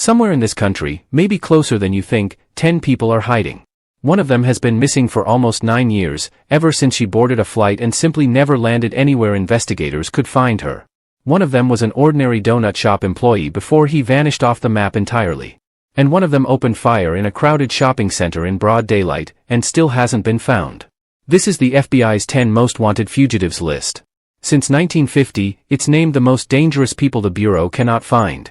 Somewhere in this country, maybe closer than you think, 10 people are hiding. One of them has been missing for almost 9 years, ever since she boarded a flight and simply never landed anywhere investigators could find her. One of them was an ordinary donut shop employee before he vanished off the map entirely. And one of them opened fire in a crowded shopping center in broad daylight, and still hasn't been found. This is the FBI's 10 most wanted fugitives list. Since 1950, it's named the most dangerous people the Bureau cannot find.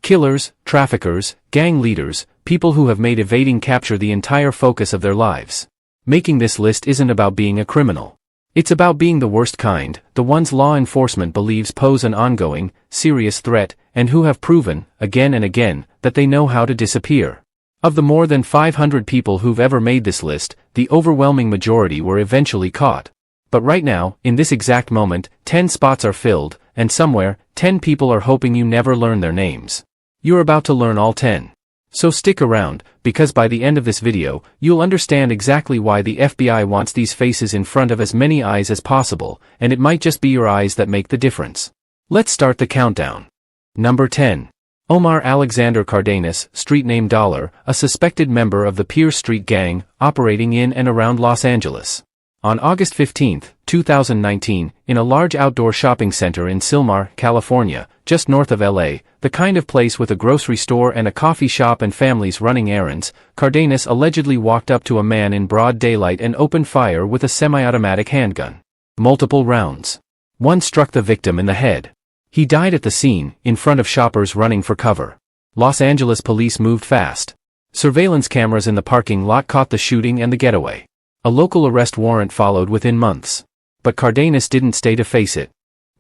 Killers, traffickers, gang leaders, people who have made evading capture the entire focus of their lives. Making this list isn't about being a criminal. It's about being the worst kind, the ones law enforcement believes pose an ongoing, serious threat, and who have proven, again and again, that they know how to disappear. Of the more than 500 people who've ever made this list, the overwhelming majority were eventually caught. But right now, in this exact moment, 10 spots are filled, and somewhere, 10 people are hoping you never learn their names. You're about to learn all 10. So stick around, because by the end of this video, you'll understand exactly why the FBI wants these faces in front of as many eyes as possible, and it might just be your eyes that make the difference. Let's start the countdown. Number 10. Omar Alexander Cardanis, street name Dollar, a suspected member of the Pierce Street Gang, operating in and around Los Angeles. On August 15, 2019, in a large outdoor shopping center in Silmar, California, just north of LA, the kind of place with a grocery store and a coffee shop and families running errands, Cardanis allegedly walked up to a man in broad daylight and opened fire with a semi-automatic handgun. Multiple rounds. One struck the victim in the head. He died at the scene, in front of shoppers running for cover. Los Angeles police moved fast. Surveillance cameras in the parking lot caught the shooting and the getaway. A local arrest warrant followed within months. But Cardanis didn't stay to face it.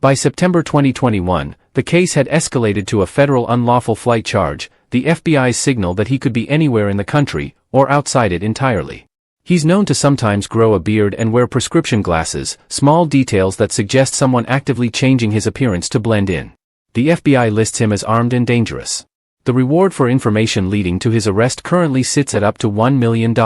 By September 2021, the case had escalated to a federal unlawful flight charge, the FBI's signal that he could be anywhere in the country, or outside it entirely. He's known to sometimes grow a beard and wear prescription glasses, small details that suggest someone actively changing his appearance to blend in. The FBI lists him as armed and dangerous. The reward for information leading to his arrest currently sits at up to $1 million.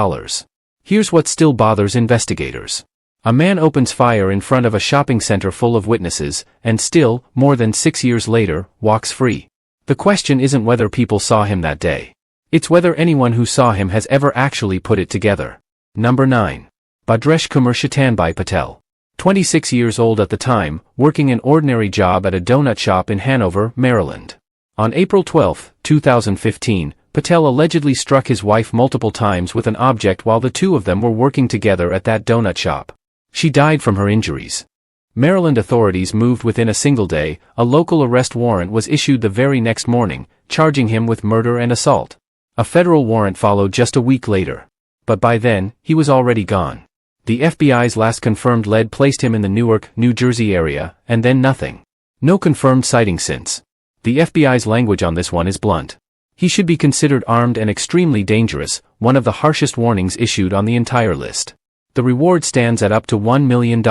Here's what still bothers investigators. A man opens fire in front of a shopping center full of witnesses, and still, more than 6 years later, walks free. The question isn't whether people saw him that day. It's whether anyone who saw him has ever actually put it together. Number 9. Badres by Patel. 26 years old at the time, working an ordinary job at a donut shop in Hanover, Maryland. On April 12, 2015, Patel allegedly struck his wife multiple times with an object while the two of them were working together at that donut shop. She died from her injuries. Maryland authorities moved within a single day. A local arrest warrant was issued the very next morning, charging him with murder and assault. A federal warrant followed just a week later. But by then, he was already gone. The FBI's last confirmed lead placed him in the Newark, New Jersey area, and then nothing. No confirmed sighting since. The FBI's language on this one is blunt. He should be considered armed and extremely dangerous, one of the harshest warnings issued on the entire list. The reward stands at up to $1 million.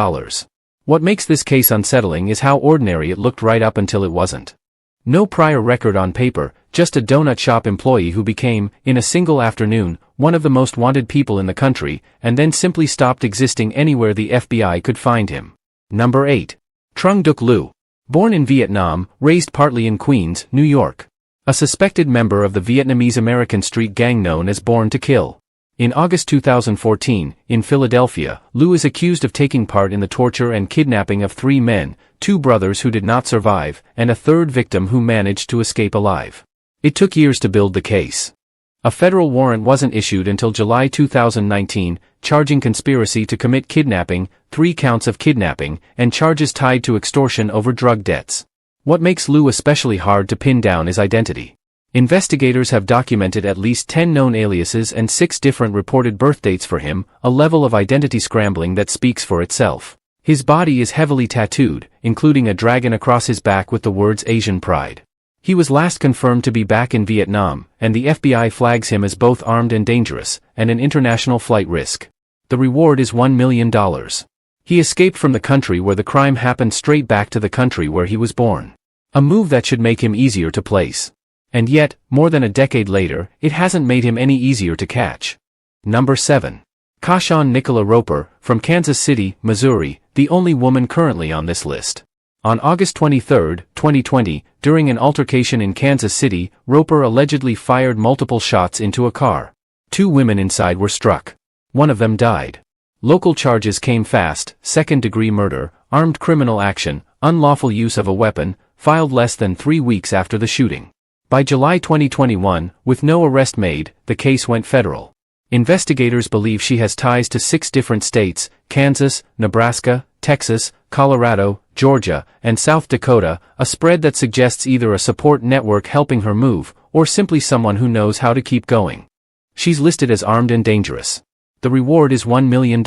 What makes this case unsettling is how ordinary it looked right up until it wasn't. No prior record on paper, just a donut shop employee who became, in a single afternoon, one of the most wanted people in the country, and then simply stopped existing anywhere the FBI could find him. Number 8. Trung Duklu. Born in Vietnam, raised partly in Queens, New York. A suspected member of the Vietnamese-American street gang known as Born to Kill. In August 2014, in Philadelphia, Liu is accused of taking part in the torture and kidnapping of 3 men, 2 brothers who did not survive, and a third victim who managed to escape alive. It took years to build the case. A federal warrant wasn't issued until July 2019, charging conspiracy to commit kidnapping, 3 counts of kidnapping, and charges tied to extortion over drug debts. What makes Liu especially hard to pin down is identity. Investigators have documented at least 10 known aliases and 6 different reported birthdates for him, a level of identity scrambling that speaks for itself. His body is heavily tattooed, including a dragon across his back with the words Asian Pride. He was last confirmed to be back in Vietnam, and the FBI flags him as both armed and dangerous, and an international flight risk. The reward is $1 million. He escaped from the country where the crime happened straight back to the country where he was born. A move that should make him easier to place. And yet, more than a decade later, it hasn't made him any easier to catch. Number 7. Kashan Nicola Roper, from Kansas City, Missouri, the only woman currently on this list. On August 23, 2020, during an altercation in Kansas City, Roper allegedly fired multiple shots into a car. 2 women inside were struck. One of them died. Local charges came fast: second-degree murder, armed criminal action, unlawful use of a weapon, filed less than 3 weeks after the shooting. By July 2021, with no arrest made, the case went federal. Investigators believe she has ties to 6 different states: Kansas, Nebraska, Texas, Colorado, Georgia, and South Dakota, a spread that suggests either a support network helping her move, or simply someone who knows how to keep going. She's listed as armed and dangerous. The reward is $1 million.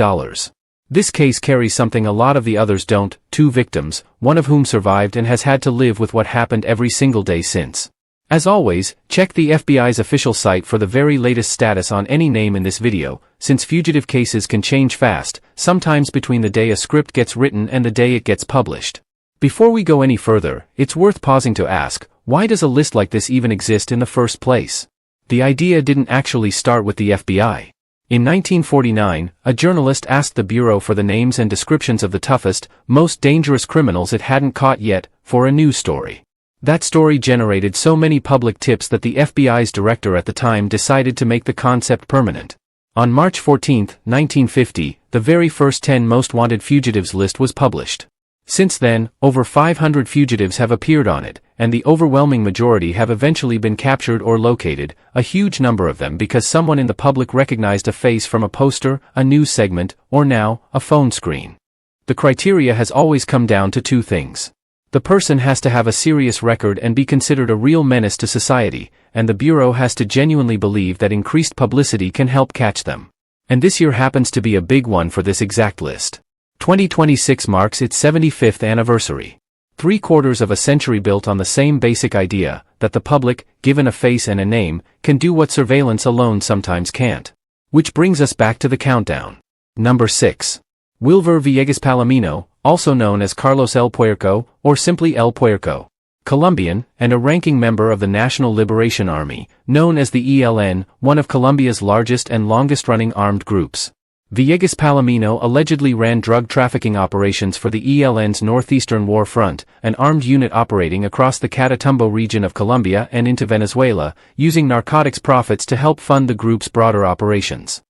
This case carries something a lot of the others don't: 2 victims, one of whom survived and has had to live with what happened every single day since. As always, check the FBI's official site for the very latest status on any name in this video, since fugitive cases can change fast, sometimes between the day a script gets written and the day it gets published. Before we go any further, it's worth pausing to ask, why does a list like this even exist in the first place? The idea didn't actually start with the FBI. In 1949, a journalist asked the Bureau for the names and descriptions of the toughest, most dangerous criminals it hadn't caught yet, for a news story. That story generated so many public tips that the FBI's director at the time decided to make the concept permanent. On March 14, 1950, the very first 10 most wanted fugitives list was published. Since then, over 500 fugitives have appeared on it, and the overwhelming majority have eventually been captured or located, a huge number of them because someone in the public recognized a face from a poster, a news segment, or now, a phone screen. The criteria has always come down to 2 things. The person has to have a serious record and be considered a real menace to society, and the Bureau has to genuinely believe that increased publicity can help catch them. And this year happens to be a big one for this exact list. 2026 marks its 75th anniversary. 3/4 of a century built on the same basic idea, that the public, given a face and a name, can do what surveillance alone sometimes can't. Which brings us back to the countdown. Number 6. Wilver Villegas Palamino, also known as Carlos El Puerco, or simply El Puerco. Colombian, and a ranking member of the National Liberation Army, known as the ELN, one of Colombia's largest and longest-running armed groups. Villegas Palamino allegedly ran drug trafficking operations for the ELN's Northeastern War Front, an armed unit operating across the Catatumbo region of Colombia and into Venezuela, using narcotics profits to help fund the group's broader operations.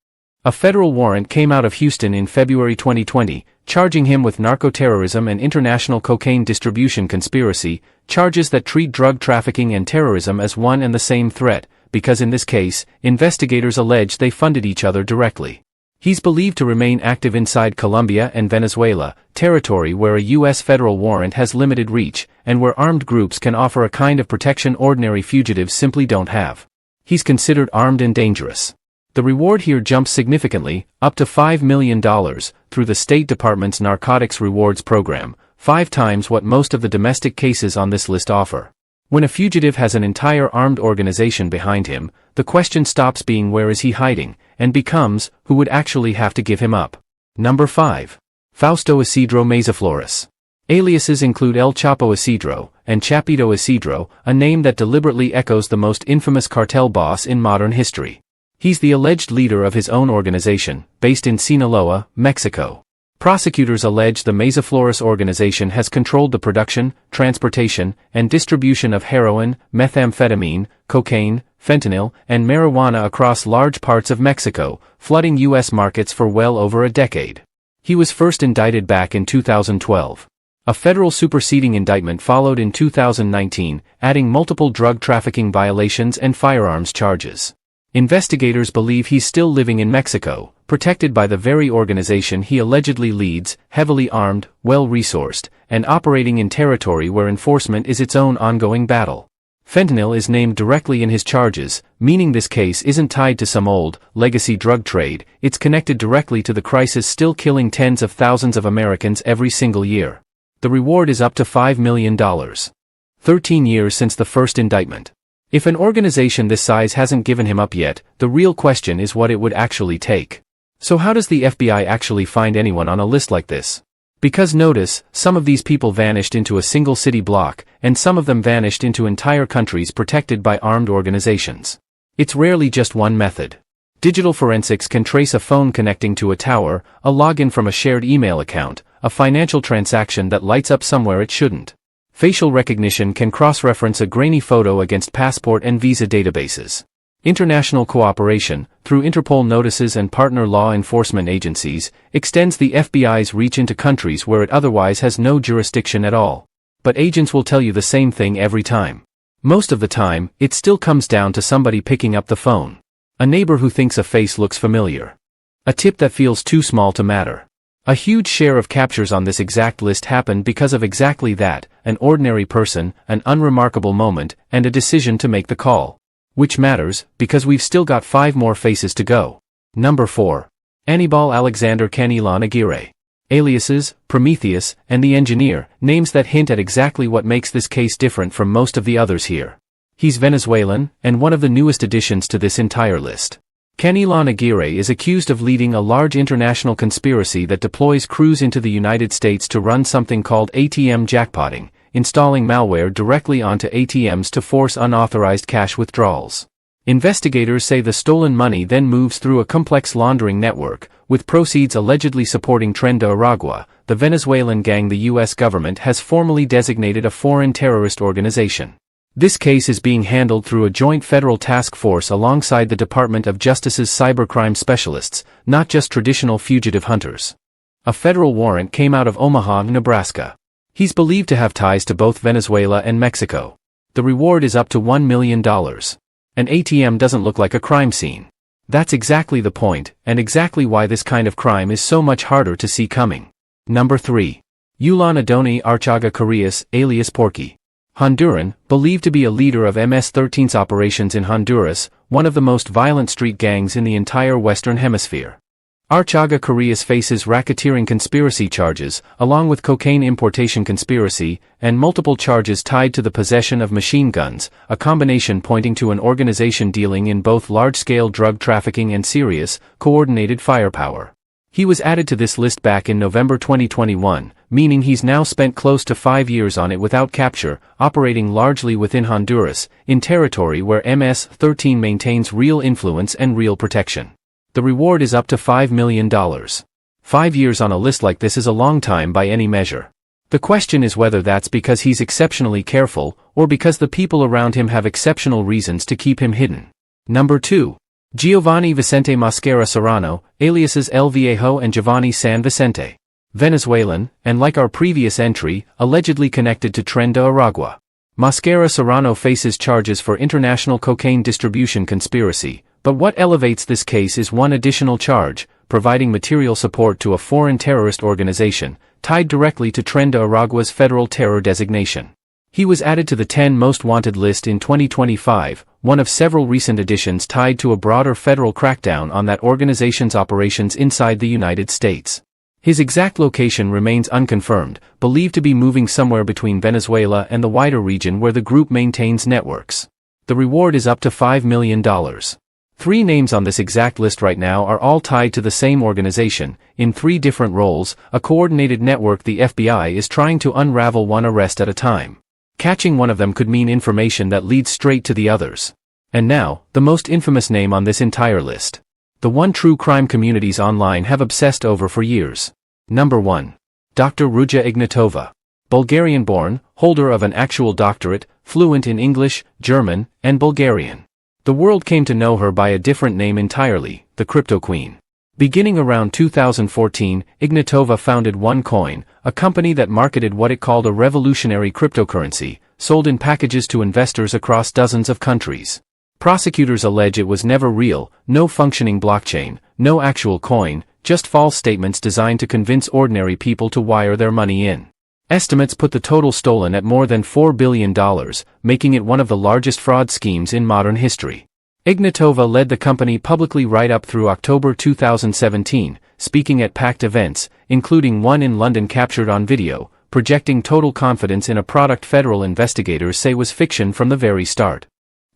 A federal warrant came out of Houston in February 2020, charging him with narcoterrorism and international cocaine distribution conspiracy, charges that treat drug trafficking and terrorism as one and the same threat, because in this case, investigators allege they funded each other directly. He's believed to remain active inside Colombia and Venezuela, territory where a U.S. federal warrant has limited reach, and where armed groups can offer a kind of protection ordinary fugitives simply don't have. He's considered armed and dangerous. The reward here jumps significantly, up to $5 million, through the State Department's Narcotics Rewards Program, 5 times what most of the domestic cases on this list offer. When a fugitive has an entire armed organization behind him, the question stops being where is he hiding, and becomes, who would actually have to give him up. Number 5. Fausto Isidro Meza Flores. Aliases include El Chapo Isidro, and Chapito Isidro, a name that deliberately echoes the most infamous cartel boss in modern history. He's the alleged leader of his own organization, based in Sinaloa, Mexico. Prosecutors allege the Meza Flores organization has controlled the production, transportation, and distribution of heroin, methamphetamine, cocaine, fentanyl, and marijuana across large parts of Mexico, flooding U.S. markets for well over a decade. He was first indicted back in 2012. A federal superseding indictment followed in 2019, adding multiple drug trafficking violations and firearms charges. Investigators believe he's still living in Mexico, protected by the very organization he allegedly leads, heavily armed, well-resourced, and operating in territory where enforcement is its own ongoing battle. Fentanyl is named directly in his charges, meaning this case isn't tied to some old, legacy drug trade, it's connected directly to the crisis still killing tens of thousands of Americans every single year. The reward is up to $5 million. 13 years since the first indictment. If an organization this size hasn't given him up yet, the real question is what it would actually take. So how does the FBI actually find anyone on a list like this? Because notice, some of these people vanished into a single city block, and some of them vanished into entire countries protected by armed organizations. It's rarely just one method. Digital forensics can trace a phone connecting to a tower, a login from a shared email account, a financial transaction that lights up somewhere it shouldn't. Facial recognition can cross-reference a grainy photo against passport and visa databases. International cooperation, through Interpol notices and partner law enforcement agencies, extends the FBI's reach into countries where it otherwise has no jurisdiction at all. But agents will tell you the same thing every time. Most of the time, it still comes down to somebody picking up the phone. A neighbor who thinks a face looks familiar. A tip that feels too small to matter. A huge share of captures on this exact list happen because of exactly that, an ordinary person, an unremarkable moment, and a decision to make the call. Which matters, because we've still got 5 more faces to go. Number 4. Annibball Alexander Canelon Aguirre. Aliases, Prometheus, and the Engineer, names that hint at exactly what makes this case different from most of the others here. He's Venezuelan, and one of the newest additions to this entire list. Canelon Aguirre is accused of leading a large international conspiracy that deploys crews into the United States to run something called ATM jackpotting, installing malware directly onto ATMs to force unauthorized cash withdrawals. Investigators say the stolen money then moves through a complex laundering network, with proceeds allegedly supporting Tren de Aragua, the Venezuelan gang the U.S. government has formally designated a foreign terrorist organization. This case is being handled through a joint federal task force alongside the Department of Justice's cybercrime specialists, not just traditional fugitive hunters. A federal warrant came out of Omaha, Nebraska. He's believed to have ties to both Venezuela and Mexico. The reward is up to $1 million. An ATM doesn't look like a crime scene. That's exactly the point, and exactly why this kind of crime is so much harder to see coming. Number 3. Yulan Adoni Archaga Carrillas, alias Porky. Honduran, believed to be a leader of MS-13's operations in Honduras, one of the most violent street gangs in the entire Western Hemisphere. Archaga Carrillas faces racketeering conspiracy charges, along with cocaine importation conspiracy, and multiple charges tied to the possession of machine guns, a combination pointing to an organization dealing in both large-scale drug trafficking and serious, coordinated firepower. He was added to this list back in November 2021, meaning he's now spent close to 5 years on it without capture, operating largely within Honduras, in territory where MS-13 maintains real influence and real protection. The reward is up to $5 million. 5 years on a list like this is a long time by any measure. The question is whether that's because he's exceptionally careful, or because the people around him have exceptional reasons to keep him hidden. Number 2. Giovani Vicente Mosquera Serrano, aliases El Viejo and Giovani San Vicente. Venezuelan, and like our previous entry, allegedly connected to Tren de Aragua. Mosquera Serrano faces charges for international cocaine distribution conspiracy, but what elevates this case is one additional charge, providing material support to a foreign terrorist organization, tied directly to Tren de Aragua's federal terror designation. He was added to the 10 most wanted list in 2025, one of several recent additions tied to a broader federal crackdown on that organization's operations inside the United States. His exact location remains unconfirmed, believed to be moving somewhere between Venezuela and the wider region where the group maintains networks. The reward is up to $5 million. 3 names on this exact list right now are all tied to the same organization, in 3 different roles, a coordinated network the FBI is trying to unravel one arrest at a time. Catching one of them could mean information that leads straight to the others. And now, the most infamous name on this entire list. The one true crime communities online have obsessed over for years. Number 1. Dr. Ruja Ignatova. Bulgarian-born, holder of an actual doctorate, fluent in English, German, and Bulgarian. The world came to know her by a different name entirely, the Crypto Queen. Beginning around 2014, Ignatova founded OneCoin, a company that marketed what it called a revolutionary cryptocurrency, sold in packages to investors across dozens of countries. Prosecutors allege it was never real, no functioning blockchain, no actual coin, just false statements designed to convince ordinary people to wire their money in. Estimates put the total stolen at more than $4 billion, making it one of the largest fraud schemes in modern history. Ignatova led the company publicly right up through October 2017, speaking at packed events, including one in London captured on video, projecting total confidence in a product federal investigators say was fiction from the very start.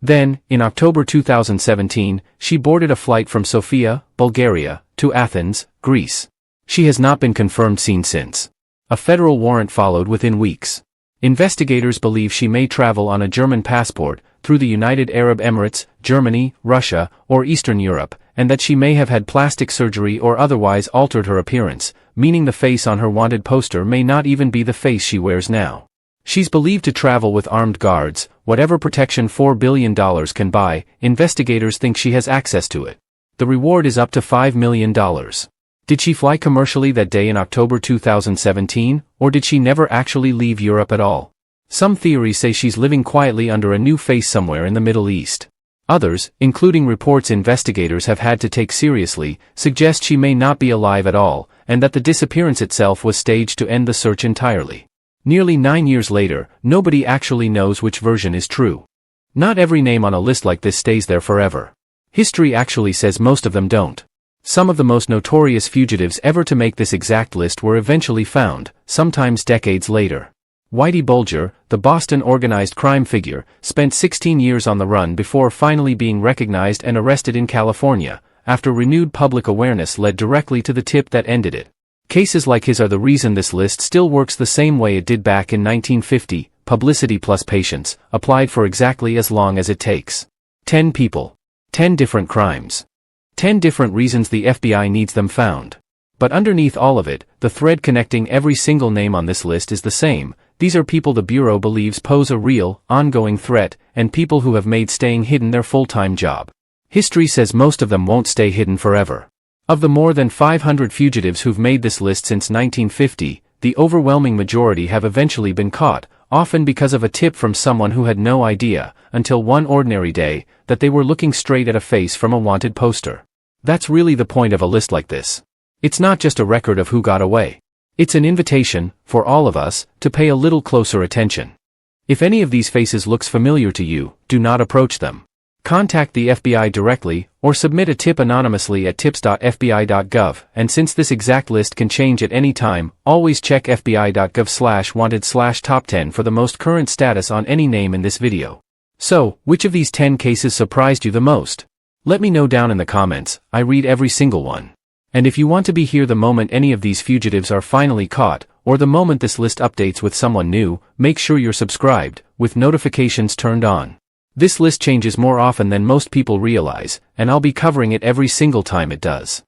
Then, in October 2017, she boarded a flight from Sofia, Bulgaria, to Athens, Greece. She has not been confirmed seen since. A federal warrant followed within weeks. Investigators believe she may travel on a German passport, through the United Arab Emirates, Germany, Russia, or Eastern Europe, and that she may have had plastic surgery or otherwise altered her appearance, meaning the face on her wanted poster may not even be the face she wears now. She's believed to travel with armed guards, whatever protection $4 billion can buy. Investigators think she has access to it. The reward is up to $5 million. Did she fly commercially that day in October 2017, or did she never actually leave Europe at all? Some theories say she's living quietly under a new face somewhere in the Middle East. Others, including reports investigators have had to take seriously, suggest she may not be alive at all, and that the disappearance itself was staged to end the search entirely. Nearly 9 years later, nobody actually knows which version is true. Not every name on a list like this stays there forever. History actually says most of them don't. Some of the most notorious fugitives ever to make this exact list were eventually found, sometimes decades later. Whitey Bulger, the Boston organized crime figure, spent 16 years on the run before finally being recognized and arrested in California, after renewed public awareness led directly to the tip that ended it. Cases like his are the reason this list still works the same way it did back in 1950, publicity plus patience, applied for exactly as long as it takes. 10 people. 10 different crimes. 10 different reasons the FBI needs them found. But underneath all of it, the thread connecting every single name on this list is the same. These are people the Bureau believes pose a real, ongoing threat, and people who have made staying hidden their full-time job. History says most of them won't stay hidden forever. Of the more than 500 fugitives who've made this list since 1950, the overwhelming majority have eventually been caught, often because of a tip from someone who had no idea, until one ordinary day, that they were looking straight at a face from a wanted poster. That's really the point of a list like this. It's not just a record of who got away. It's an invitation, for all of us, to pay a little closer attention. If any of these faces looks familiar to you, do not approach them. Contact the FBI directly, or submit a tip anonymously at tips.fbi.gov, and since this exact list can change at any time, always check fbi.gov/wanted/top10 for the most current status on any name in this video. So, which of these 10 cases surprised you the most? Let me know down in the comments. I read every single one. And if you want to be here the moment any of these fugitives are finally caught, or the moment this list updates with someone new, make sure you're subscribed, with notifications turned on. This list changes more often than most people realize, and I'll be covering it every single time it does.